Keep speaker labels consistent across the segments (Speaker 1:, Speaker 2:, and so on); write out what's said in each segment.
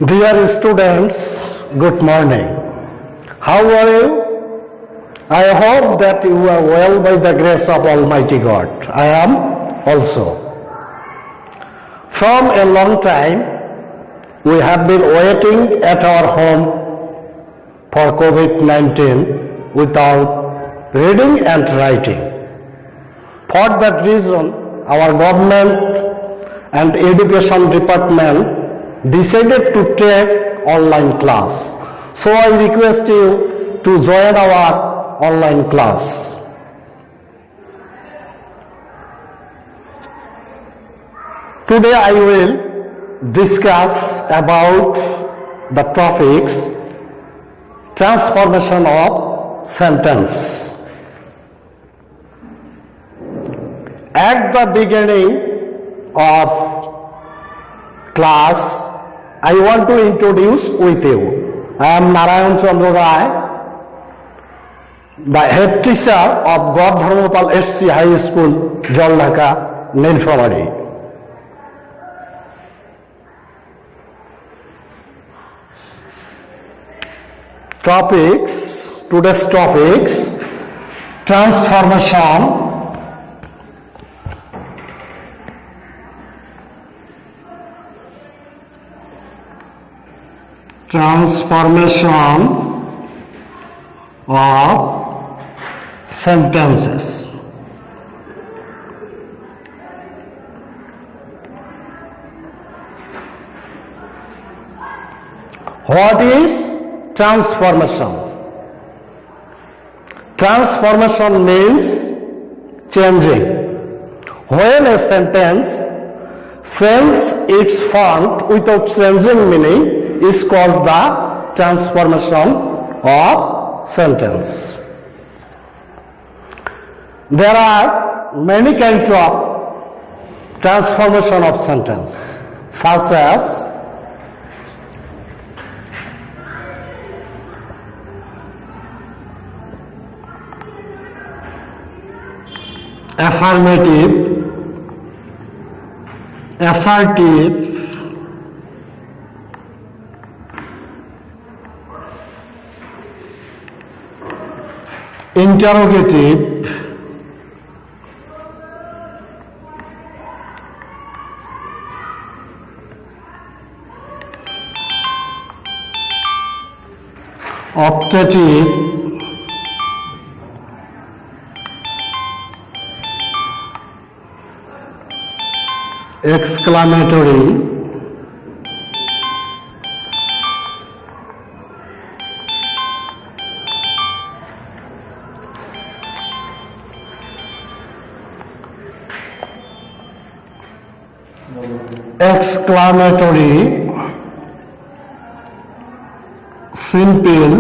Speaker 1: Dear students, good morning. How are you? I hope that you are well by the grace of Almighty God. I am also. From a long time, we have been waiting at our home for COVID-19 without reading and writing. For that reason, our government and education department decided to take online class. So I request you to join our online class. Today I will discuss about the topics transformation of sentence. At the beginning of class, I want to introduce with you. I am Narayan Chandra Rai, the head teacher of God Dharmapal SC High School, Jaldhaka, Nilphamari. Today's topics, transformation of sentences. What is transformation? Transformation means changing. When a sentence changes its form without changing meaning, is called the transformation of sentence. There are many kinds of transformation of sentence, such as affirmative, assertive, interrogative, optative, exclamatory, simple,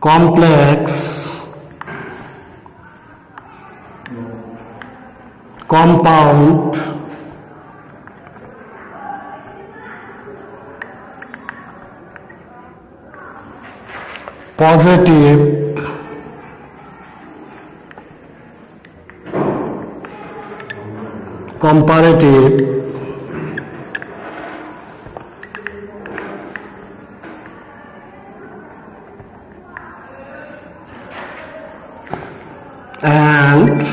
Speaker 1: complex, compound, positive, comparative, and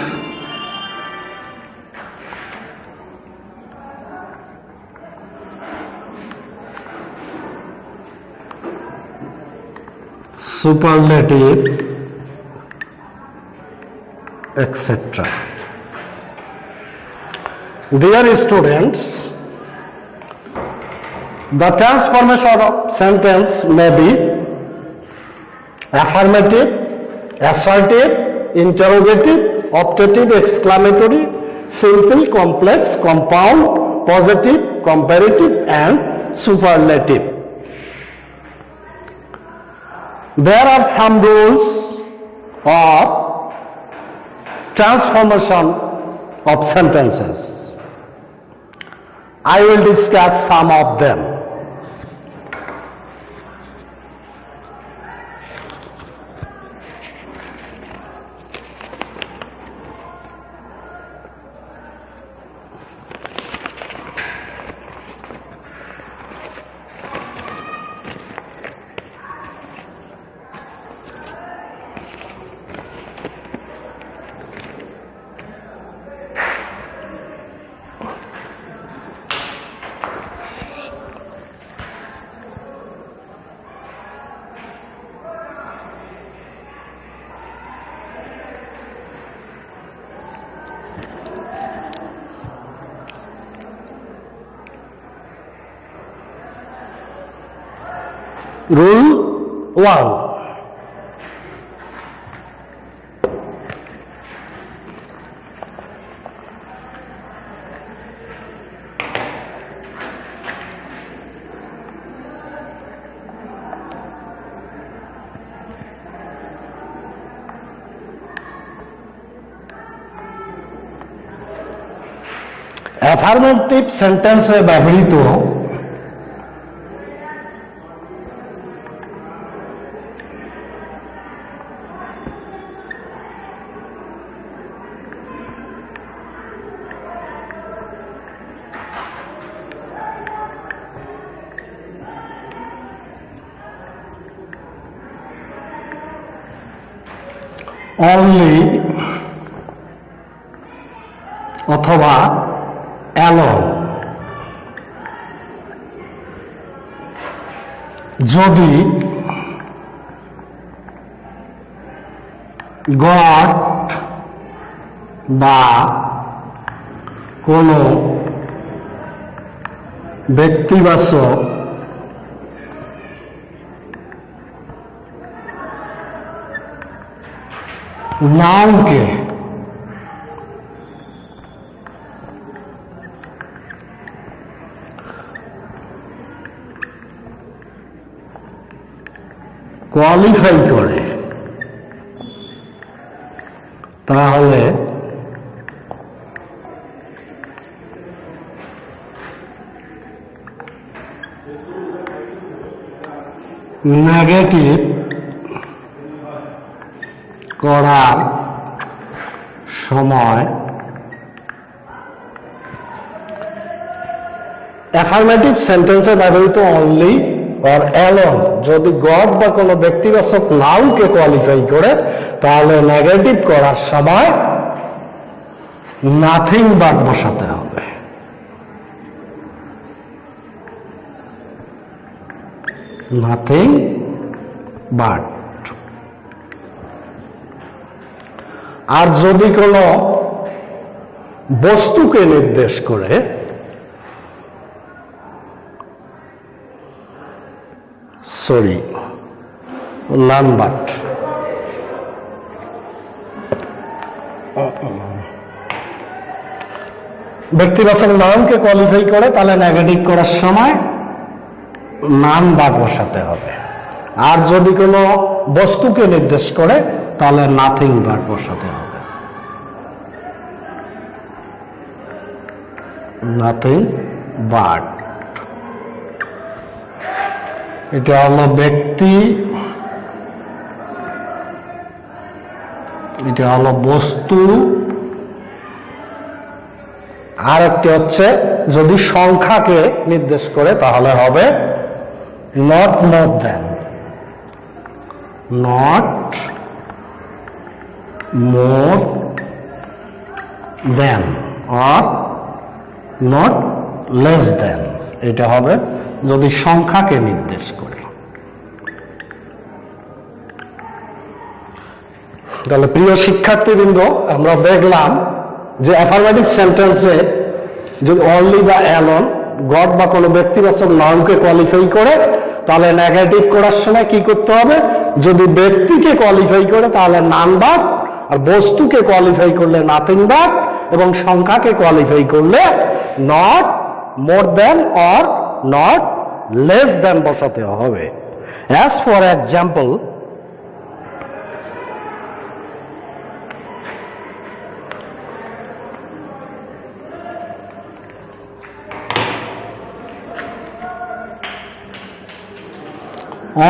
Speaker 1: superlative, etc. Dear students, the transformation of sentence may be affirmative, assertive, interrogative, optative, exclamatory, simple, complex, compound, positive, comparative, and superlative. There are some rules of transformation of sentences. I will discuss some of them. Rule 1, affirmative সেন্টেন্সে ব্যবহৃত only অথবা alone যদি god বা কোনো ব্যক্তিবাচক নাউনকে qualify করে তাহলে negative করার সময় অ্যাফার্মেটিভ সেন্টেন্সে ব্যবহৃত অনলি অর অ্যালোন যদি গড বা কোনো ব্যক্তিবাচক নাউনকে কোয়ালিফাই করে তাহলে নেগেটিভ করার সময় নাথিং বাট বসাতে হবে। Nothing but. আর যদি কোনো বস্তুকে নির্দেশ করে নান বাট। ব্যক্তিবাচক নাউনকে কোয়ালিফাই করে তাহলে নেগেটিভ করার সময় নান বাট বসাতে হবে। আর যদি কোনো বস্তুকে নির্দেশ করে তাহলে নাথিং বাট বসাতে হবে। Nothing but. এটা হলো ব্যক্তি, এটা হলো বস্তু, আর একটি হচ্ছে যদি সংখ্যাকে নির্দেশ করে তাহলে হবে not more than. Not more than or not less than. এটা হবে যদি সংখ্যাকে নির্দেশ করে। তাহলে প্রিয় শিক্ষার্থীবৃন্দ, আমরা দেখলাম যে অ্যাফার্মেটিভ সেন্টেন্সে যদি অনলি বা অ্যালোন গড বা কোনো ব্যক্তিবাচক নাউনকে কোয়ালিফাই করে তাহলে নেগেটিভ করার সময় কি করতে হবে, যদি ব্যক্তিকে কোয়ালিফাই করে তাহলে নান বাট, আর বস্তুকে কোয়ালিফাই করলে নাথিং বাট, এবং সংখ্যাকে কোয়ালিফাই করলে not more than or not less than বসাতে হবে। As for example,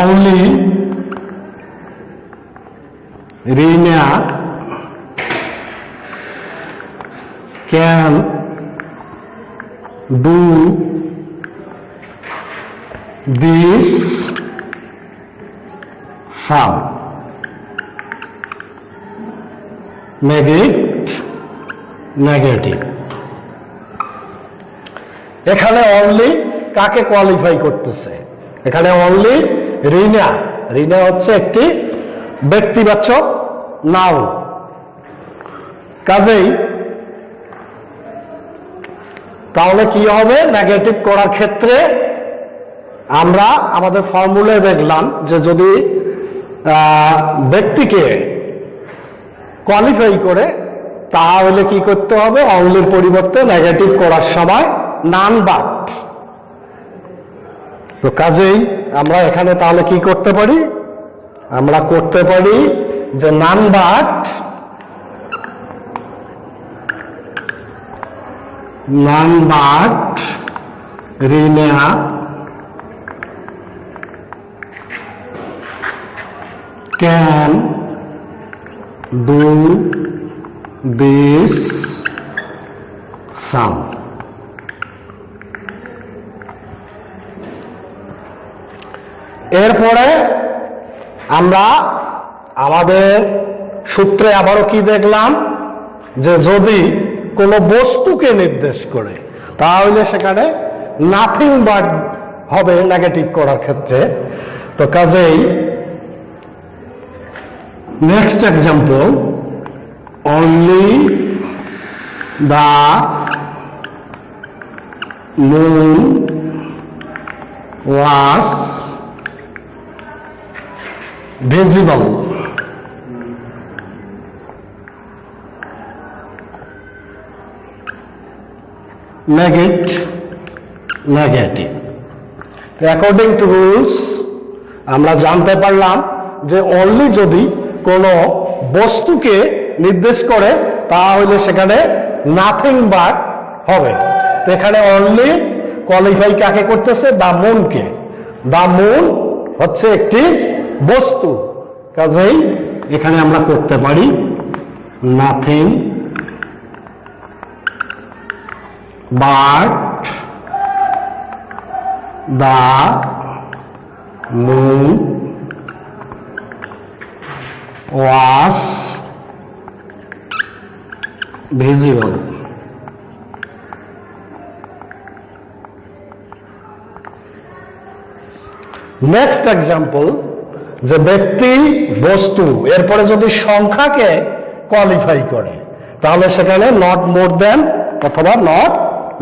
Speaker 1: only Rina can do this sum. Negative. এখানে অনলি কাকে কোয়ালিফাই করতেছে? এখানে অনলি রিনা। রিনা হচ্ছে একটি ব্যক্তিবাচক নাউন। কাজেই তাহলে কি হবে, নেগেটিভ করার ক্ষেত্রে আমরা আমাদের ফর্মুলায় দেখলাম যে যদি ব্যক্তিকে কোয়ালিফাই করে তাহলে কি করতে হবে, অনলির পরিবর্তে নেগেটিভ করার সময় নান বাট। তো কাজেই আমরা এখানে তাহলে কি করতে পারি, আমরা করতে পারি যে none but Rina can do this sum. এরপরে আমরা আমাদের সূত্রে আবারও কি দেখলাম, যে যদি কোনো বস্তুকে নির্দেশ করে তাহলে সেখানে নাথিং বাট হবে নেগেটিভ করার ক্ষেত্রে। তো কাজেই next example, only the moon was visible. Negative. According to rules, আমরা জানতে পারলাম যে only যদি কোনো বস্তুকে নির্দেশ করে তাহলে সেখানে নাথিং বাট হবে। তো এখানে অনলি কোয়ালিফাই কাকে করতেছে, দা মুনকে। দা মুন হচ্ছে একটি বস্তু, কাজেই এখানে আমরা করতে পারি nothing but the moon was visible. Next example, যে ব্যক্তি বস্তু এরপরে যদি সংখ্যাকে কোয়ালিফাই করে তাহলে সেখানে নট মোর দেন অথবা not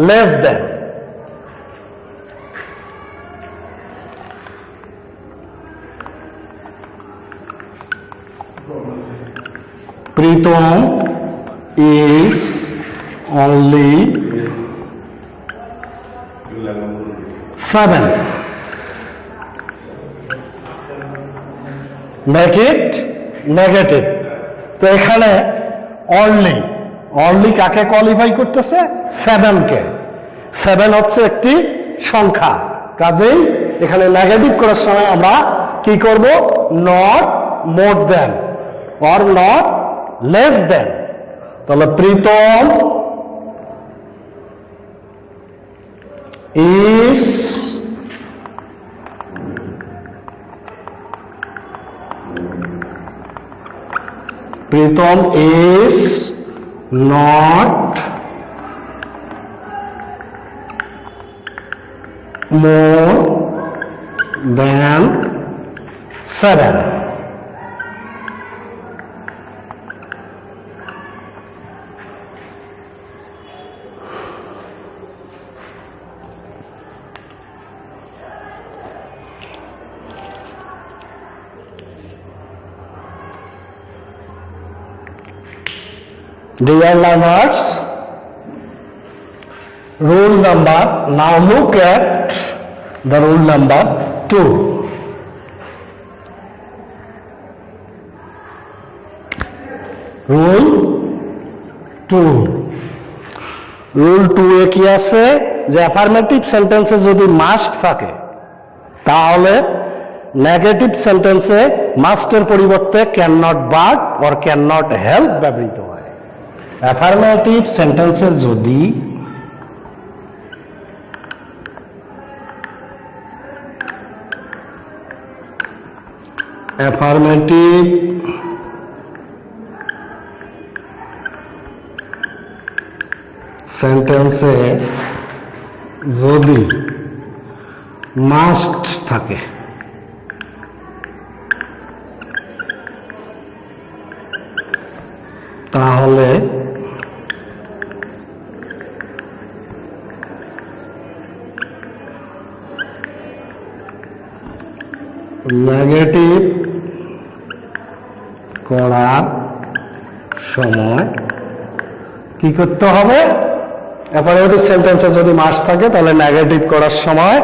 Speaker 1: less then. Pritam is only 7. Make it negative. তো এখানে অনলি কাকে কোয়ালিফাই করতেছে, 7 কে। 7 হচ্ছে একটি সংখ্যা, কাজেই এখানে নেগেটিভ করার সময় আমরা কি করব, not more than or not less than. তাহলে Pritam is not more than 7. Dear learners, rule number, now look at the rule number 2. Rule 2. Rule 2 এ কি আছে, যে অ্যাফার্মেটিভ সেন্টেন্সে যদি মাস্ট থাকে তাহলে নেগেটিভ সেন্টেন্সে মাস্টের পরিবর্তে can not but or can not help ব্যবহৃত হয়। অ্যাফার্মেটিভ সেন্টেন্সে যদি মাস্ট থাকে তাহলে নেগেটিভ করার সময় কি করতে হবে? অ্যাফার্মেটিভ সেন্টেন্সে যদি মাস্ট থাকে তাহলে নেগেটিভ করার সময়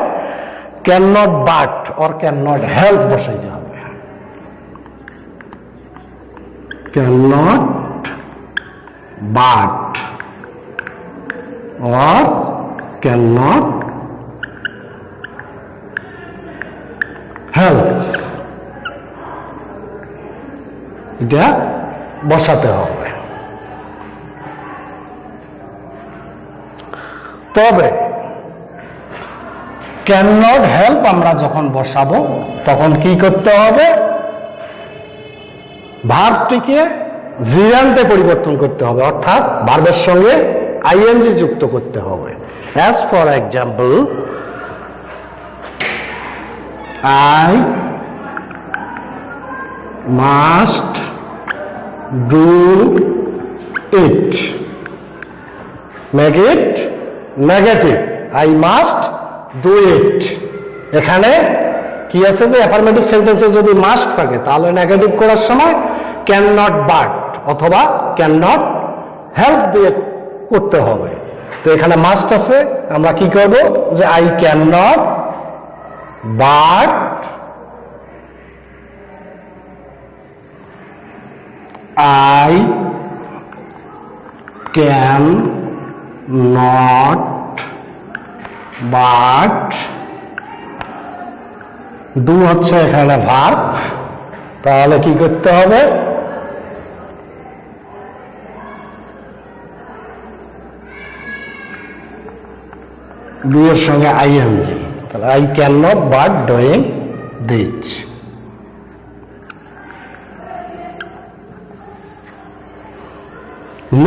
Speaker 1: can not but or can not help বসাইতে হবে। Can not but or can not help, এটা বসাতে হবে। তবে ক্যান নট হেল্প আমরা যখন বসাবো তখন কি করতে হবে? ভার্বটিকে জিরান্টে পরিবর্তন করতে হবে, অর্থাৎ ভার্বের সঙ্গে আইএনজি যুক্ত করতে হবে। As for example, I must do it. Make it negative. I must do it. এখানে কি আছে যে অ্যাফার্মেটিভ সেন্টেন্সে যদি মাস্ট থাকে তাহলে নেগেটিভ করার সময় ক্যান নট বাট অথবা ক্যান নট হেল্প দিয়ে করতে হবে। তো এখানে মাস্ট আছে, আমরা কি করব যে I can not but I can not but do হচ্ছে এখানে ভার্ব, তাহলে কি করতে হবে? ডু এর সঙ্গে আইএনজি, তাহলে I can not but doing this.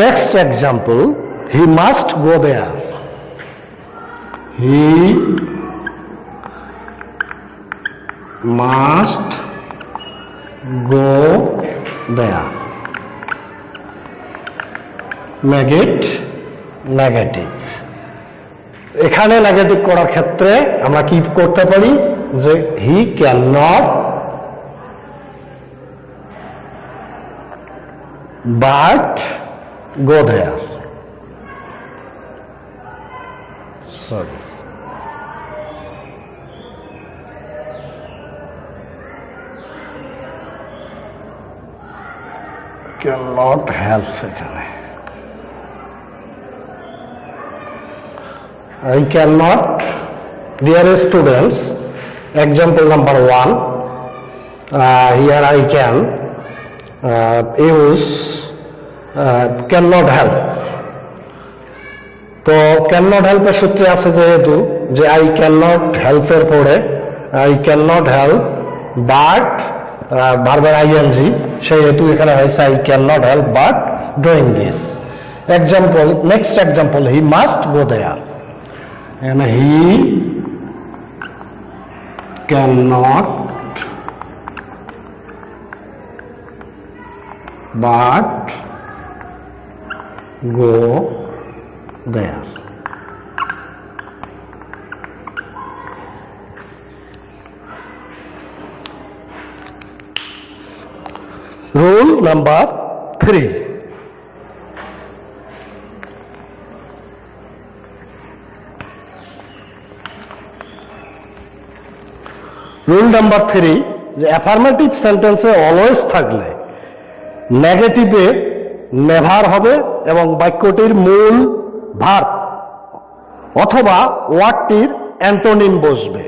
Speaker 1: Next example, he must go there. He must go there. Make it negative. এখানে নেগেটিভ করার ক্ষেত্রে আমরা কি করতে পারি যে he cannot but go there. Sorry. Cannot help এখানে। I cannot, dear students, example number 1, here I can use cannot help. তো cannot help এর সূত্রে আছে যেহেতু যে I cannot help এর পরে I cannot help but ভার্বের আইএনজি, সেহেতু এখানে হয়েছে I cannot help but doing this. Example, next example, he must go there. And he cannot but go there. Rule number 3. Rule number 3, যে affirmative সেন্টেন্সে always থাকলে নেগেটিভে never হবে এবং বাক্যটির মূল ভার্ব অথবা ওয়ার্ডটির অ্যান্টোনিম বসবে।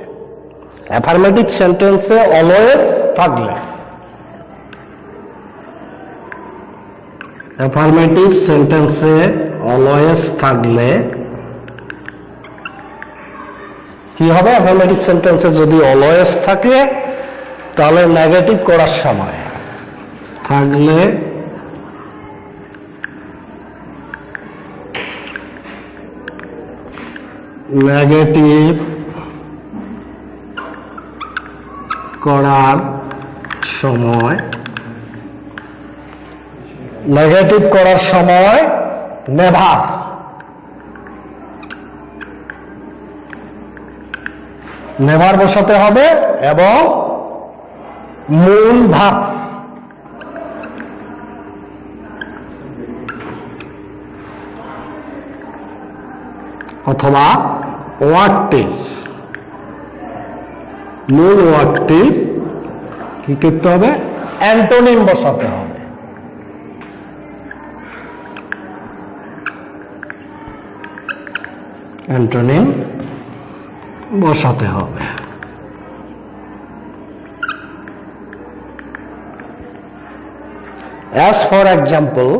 Speaker 1: অ্যাফার্মেটিভ সেন্টেন্সে অলওয়েজ থাকলে, অ্যাফার্মেটিভ সেন্টেন্সে অলওয়েজ থাকলে কি হবে? অ্যাফার্মেটিভ সেন্টেন্সে যদি অলওয়েজ থাকে তাহলে নেগেটিভ করার সময় থাকলে নেগেটিভ করার সময় নেভার বসাতে হবে এবং মূল ভাব অথবা ওয়ার্ডটির মূল ওয়ার্ডটির কি করতে হবে? অ্যান্টোনিম বসাতে হবে। অ্যান্টোনিম বসাতে হবে। As for example,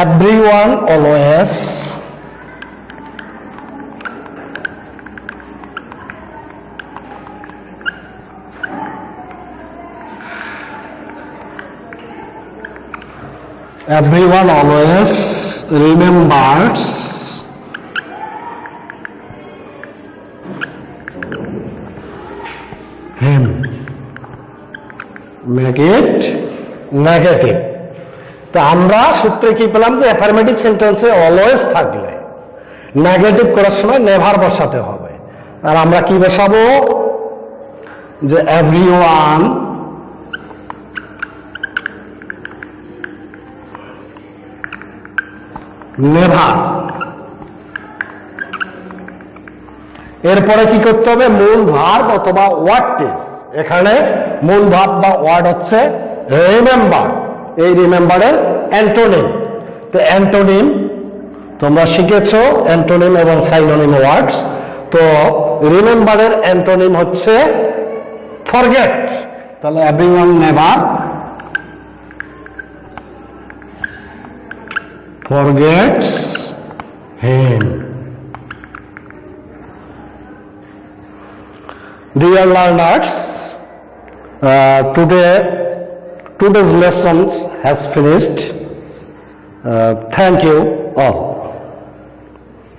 Speaker 1: everyone always remembers him. Make it negative. তো আমরা সূত্রে কি পেলাম যে অ্যাফার্মেটিভ সেন্টেন্সে অলওয়েজ থাকলে নেগেটিভ করার সময় নেভার বসাতে হবে। আর আমরা কি বসাবো? যে এভরিওয়ান নেভার। এরপরে কি করতে হবে? মূল ভার্ব অথবা ওয়ার্ডটি। এখানে মূল ভার্ব বা ওয়ার্ড হচ্ছে রিমেম্বার। এই রিমেম্বারের অ্যান্টোনিম। তো অ্যান্টোনিম তোমরা শিখেছো, অ্যান্টোনিম এবং সাইনোনিম ওয়ার্ডস। তো রিমেম্বারের অ্যান্টোনিম হচ্ছে ফরগেট। তাহলে everyone never forgets him. Dear learners, today's lesson has finished. Thank you all.